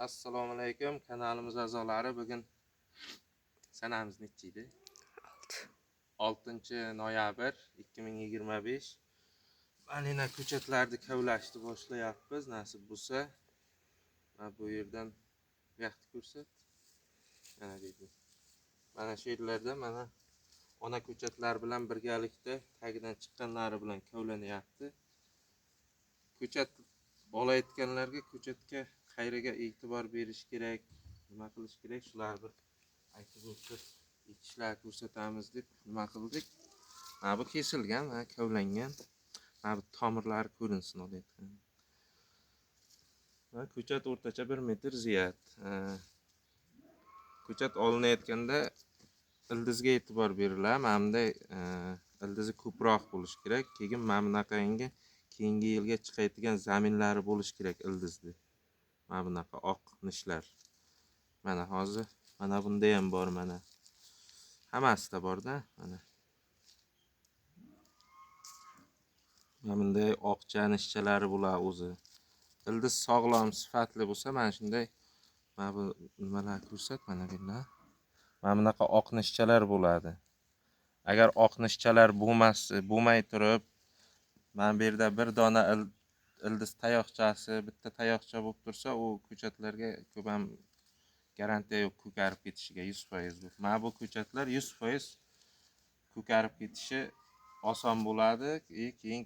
Assalomu alaykum kanalimiz a'zolari. Bugun sanamiz nechi edi? 6 noyabr 2025. Mana ko'chatlarni kavlashni boshlayapmiz. Nasib bo'lsa, bu yerdan yaxti ko'rsat. Mana deydi. Mana shu yerlarda mana ona ko'chatlar bilan birgalikda tagidan chiqqanlari bilan kavlanyapti. Ko'chat olayotganlarga ko'chatga qayerga e'tibor berish kerak, nima qilish kerak, shular bir aytib o'tib ishlar ko'rsatamiz deb nima qildik. Mana bu kesilgan, kavlangan. Mana bu tomirlari ko'rinsin olayotgan. Ko'chat o'rtacha 1 metr ziyat. Ko'chat olinayotganda ildizga e'tibor beriladi. Mana bunday ildizi ko'proq bo'lishi kerak. Keyin mana bunaqangi keyingi yilga chiqayotgan zaminlari bo'lishi kerak ildizni. Mana bunaqa oq nishlar. Mana hozir mana bunda ham bor mana. Hammasida bor-da, mana. Mana bunday oqcha nishchalari bo'ladi o'zi. Ildiz sog'lom, sifatli bo'lsa, mana shunday mana bu nimalar ko'rsat, mana bular. Mana bunaqa oq nishchalar bo'ladi. Agar oq nishchalar bo'lmay turib, mana bu yerda bir dona ildiz tayoqchasi, bitta tayoqcha bo'lib tursa, u ko'chatlarga ko'p ham garantiya yo'q ko'karib ketishiga 100%. Mana bu ko'chatlar 100% ko'karib ketishi oson bo'ladi.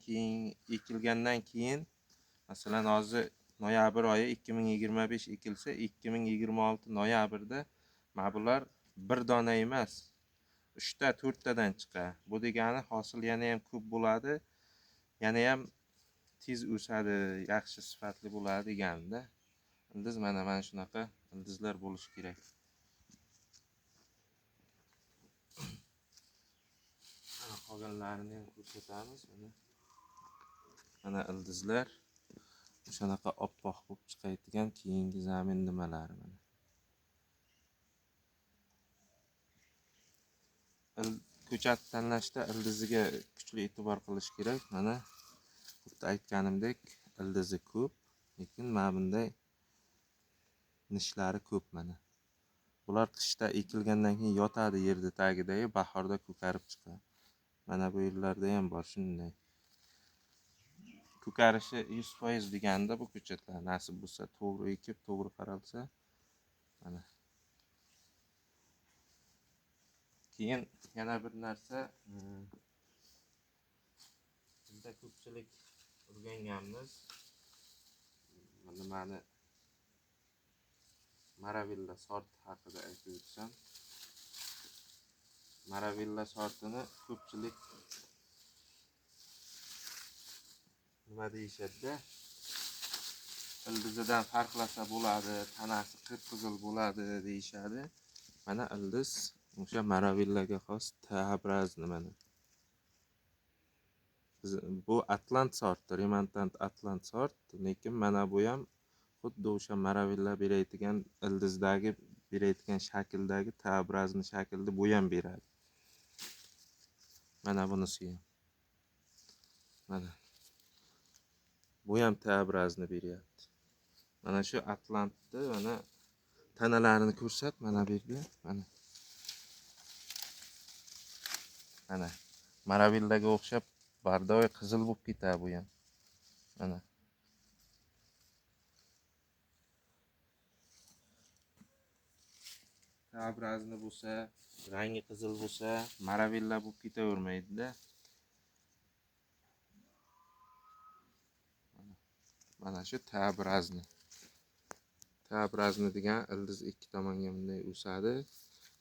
Keyin ekilgandan keyin, masalan, hozir noyabr oyi 2025 ekilsa, 2026 noyabrda mana bular bir dona emas, 3 ta 4 tadan chiqadi. Bu degani hosil yana ham ko'p bo'ladi, yana ham tez o'sadi, yaxshi sifatli bo'ladi deganda. Ildiz mana shunaqa ildizlar bo'lishi kerak. Mana qolganlarini ham ko'rsatamiz. Mana ildizlar shunaqa oppoq bo'lib chiqayotgan keyingi zamin nimalari mana. Ko'chat tanlashda ildiziga kuchli e'tibor qilish kerak. Mana xuddi aytganimdek, ildizi ko'p, lekin mana bunday nishlari ko'p mana. Bular qishda ekilgandan keyin yotadi yerda tagida, bahorda ko'karib chiqadi. Mana bu yerlarda ham bor shunday. Ko'karishi 100% deganda bu ko'chatlar nasib bo'lsa, to'g'ri ekib, to'g'ri qaralsa, mana. Keyin yana bir narsa, bizda ko'pchilik o'rganganmiz. Nimani Maravilla sorti haqida aytib o'tsam. Maravilla sortini ko'pchilik nima deyishadi? Ildizidan farqlasa bo'ladi, tanasi qip-qizil bo'ladi deyishadi. Mana ildiz o'sha Maravillaga xos T-образный mana. Bu Atlant sorti, Remontant Atlant sort, lekin mana bu ham xuddi o'sha Maravilla berayotgan ildizdagi berayotgan shakldagi T-образный shaklda bu ham beradi. Mana bunisi ham. Mana. Bu ham T-образный beryapti. Mana shu Atlantni mana tanalarini ko'rsat, mana bu yerda, mana. Mana Maravillaga o'xshab bardoy qizil bo'lib ketadi bu ham. Mana. T-образный bo'lsa, rangi qizil bo'lsa, Maravilla bo'lib ketavermaydi-da. Mana shu T-образный. T-образный degan ildiz ikki tomonga bunday o'sadi.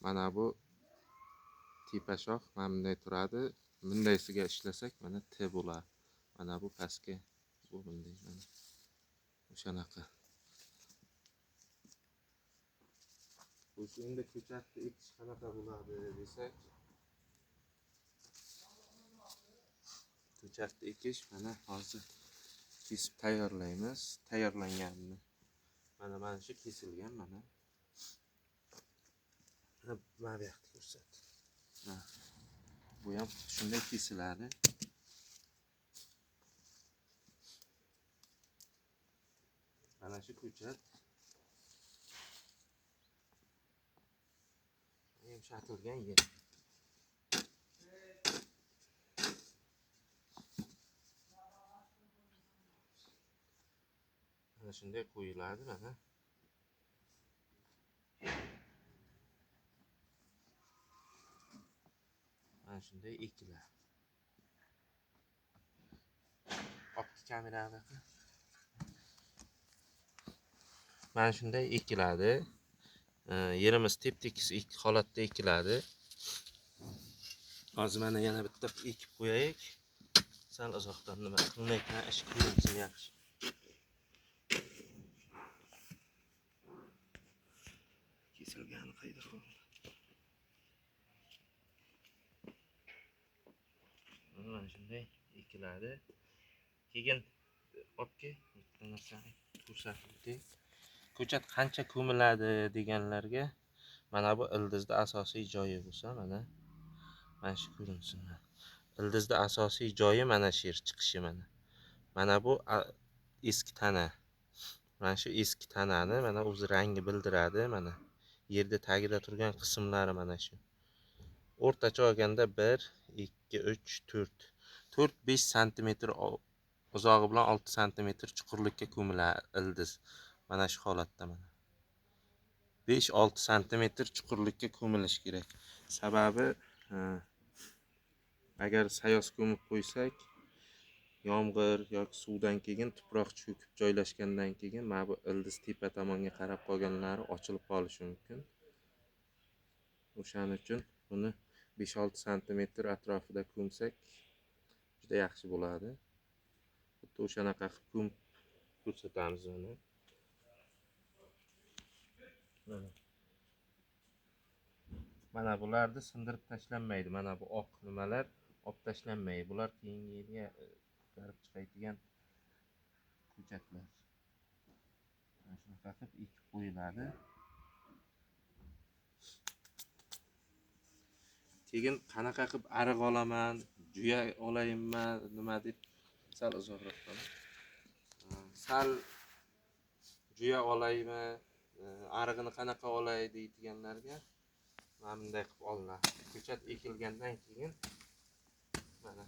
Mana bu tepa shox mana bunday turadi. Bundaysiga ishlasak mana T bo'ladi. Mana bu pastga bu bunday mana. O'shanaqa. O'sha endi ko'chatni ekish qanaqa bo'ladi desak, ko'chatni ekish mana hozir kesib tayyorlaymiz. Tayyorlanganini mana shu kesilgan mana. Mana bu yoqda ko'rsat. Bu ham shunday kesiladi. Mana shu ko'chat yumshatilgan yer. Mana shunday qo'yiladi mana. Mana shunday ekiladi. Optik kamerani mana shunday ekiladi. Yerimiz tep-tekis ikki holatda ekiladi. Hozir mana yana bitta ekib qo'yaylik. Sal uzoqdan nima qilmayman, ish ko'rinsin yaxshi. Kesilgani qayda qoldi? Mana shunday ekiladi. Keyin opke bitta narsani ko'rsatdim. Ko'chat qancha ko'miladi deganlarga mana bu ildizda asosiy joyi bo'lsa mana shu ko'rinsin. Ildizda asosiy joyi mana shu yer chiqishi mana. Mana bu eski tana. Mana shu eski tanani mana o'zi rangi bildiradi mana. Yerda tagida turgan qismlari mana shu. O'rtacha olganda 1 2 3 4 4-5 sm uzog'i bilan 6 sm chuqurlikka ko'miladi ildiz. Mana shu holatda mana 5-6 sm chuqurlikka ko'milish kerak. Sababi agar sayoz ko'mib qo'ysak, yomg'ir yoki suvdan keyin tuproq cho'kib joylashgandan keyin mana bu ildiz tepa tomonga qarab qolganlari ochilib qolishi mumkin. O'shaning uchun buni 5-6 sm atrofida ko'msak juda yaxshi bo'ladi. Xuddi o'shanaqa qilib ko'mib ko'rsatamiz buni. Mana bularni sindirib tashlanmaydi. Mana bu oq nimalar olib tashlanmaydi. Bular keyingi yilga ko'tarib chiqadigan ko'chatlar. Mana shunaqa qilib ekib qo'yiladi. Keyin qanaqa qilib ariq olaman, juya olaymi, nima deb sal uzoqroq qoling. Sal juya olaymi, arig'ini qanaqa olay deydiganlarga mana bunday qilib olinadi. Ko'chat ekilgandan keyin mana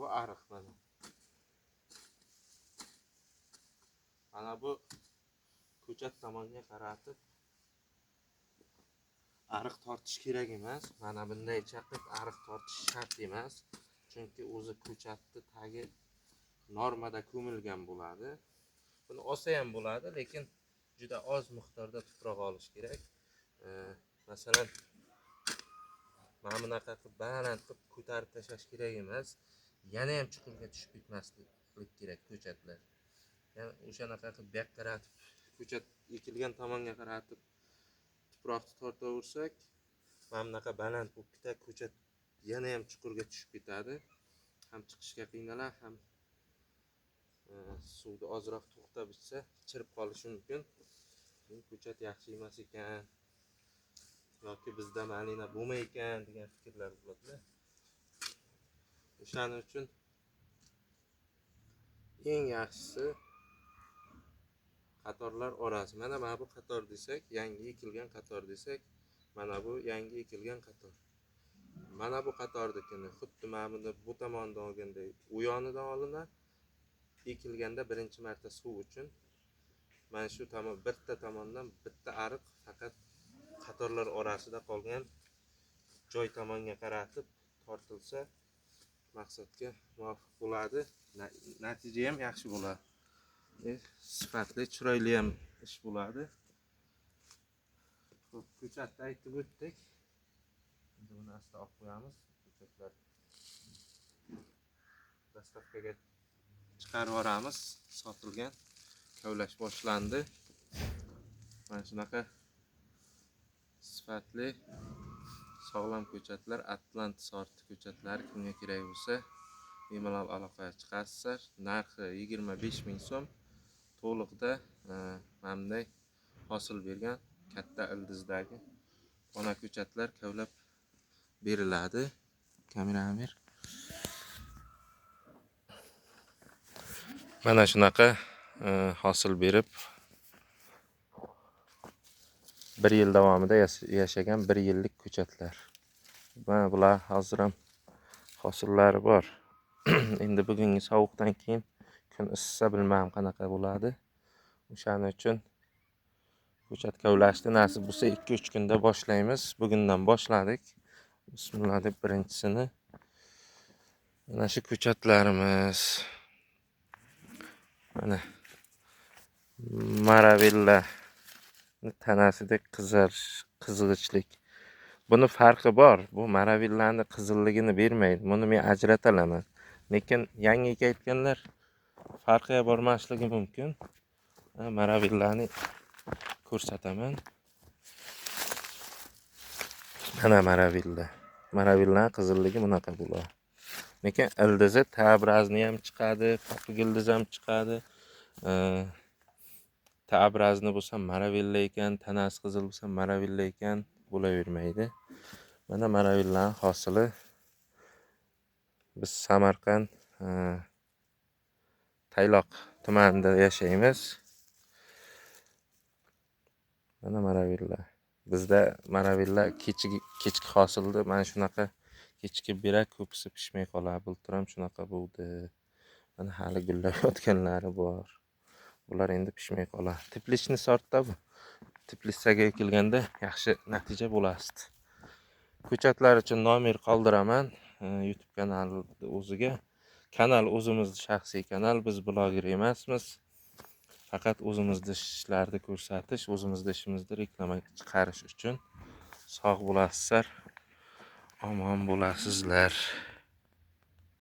bu ariq mana. Mana bu ko'chat tomonga qaratib ariq tortish kerak emas. Mana bunday chaqib ariq tortish shart emas. Chunki o'zi ko'chatni tagi normada ko'milgan bo'ladi. Buni olsa ham bo'ladi, lekin juda oz miqdorda tuproq olish kerak. Masalan, mana bunaqa qilib baland qilib ko'tarib tashlash kerak emas. Yana ham chuqurga tushib ketmaslik kerak ko'chatlar. Yani o'shanaqa qilib bu yoqqa qaratib, ko'chat ekilgan tomonga qaratib tuproqni tortaversak, mana bunaqa baland bo'lib ketadi, ko'chat yana ham chuqurga tushib ketadi. Ham chiqishga qiynalar, ham suvni ozroq to'xtab bitsa, chirib qolishi mumkin. Ko'chat yaxshi emas ekan yoki bizda malina bo'lmay ekan degan fikrlar bo'ladi. O'shaning uchun eng yaxshisi qatorlar orasi. Mana bu qator desak, yangi ekilgan qator desak, mana bu yangi ekilgan qator. Mana bu qatornikini xuddi mana buni bu tomondan olganday u yonidan olinar. Ekilganda birinchi marta suv uchun mana shu tomon bitta tomondan bitta ariq faqat qatorlar orasida qolgan joy tomonga qaratib tortilsa maqsadga muvofiq bo'ladi. Natija ham yaxshi bo'ladi. Sifatli, chiroyli ham ish bo'ladi. Xo'p, ko'chatni aytib o'tdik. Endi buni asta olib qo'yamiz. Ko'chatlar dastavkaga chiqarib yuboramiz. Sotilgan, kavlash boshlandi. Mana shunaqa sifatli sog'lom ko'chatlar, Atlant sorti ko'chatlar kimga kerak bo'lsa, bemalol aloqaga chiqasizlar. Narxi 25 ming so'm. To'liqda mana bunday hosil bergan katta ildizdagi ona ko'chatlar kavlab beriladi. Kamerani ber. Mana shunaqa hosil berib 1 yil davomida yashagan 1 yillik ko'chatlar. Mana bular hozir ham hosillari bor. Endi bugungi sovuqdan keyin kun issisa bilmayman qanaqa bo'ladi. O'shaning uchun ko'chat kavlashni nasib bo'lsa 2-3 kunda boshlaymiz. Bugundan boshladik. Bismillah deb birinchisini. Mana shu ko'chatlarimiz. Mana Maravilla tanasidek qizg'ichlik. Buni farqi bor. Bu Maravillani qizilligini bermaydi. Buni men ajratalaman. Lekin yangiga aytganlar farqiga bormasligi mumkin. Maravillani ko'rsataman. Mana Maravilla. Maravillaning qizilligi bunaqa bo'ladi. Lekin ildizi tabrazni ham chiqadi, papiq ildizi ham chiqadi. Tabrazni bo'lsa Maravilla ekan, tanasi qizil bo'lsa Maravilla ekan, bo'lavermaydi. Mana Maravillaning hosili. Biz Samarqand Tayloq tumanida yashaymiz. Mana Maravilla. Bizda Maravilla kechki hosilda mana shunaqa kechki berak ko'pisi pishmay qoladi. Bultur ham shunaqa bo'ldi. Mana hali gullayotganlari bor. Bular endi pishmay qoladi. Teplishni sortda bu. Teplisaga ekilganda yaxshi natija bo'lasdi. Ko'chatlar uchun nomer qoldiraman YouTube kanali o'ziga. Kanal o'zimizning shaxsiy kanal, biz bloger emasmiz. Faqat o'zimizning ishlarni ko'rsatish, o'zimizning ishimizni reklamaga chiqarish uchun. Sog' bo'lasizlar, omon bo'lasizlar.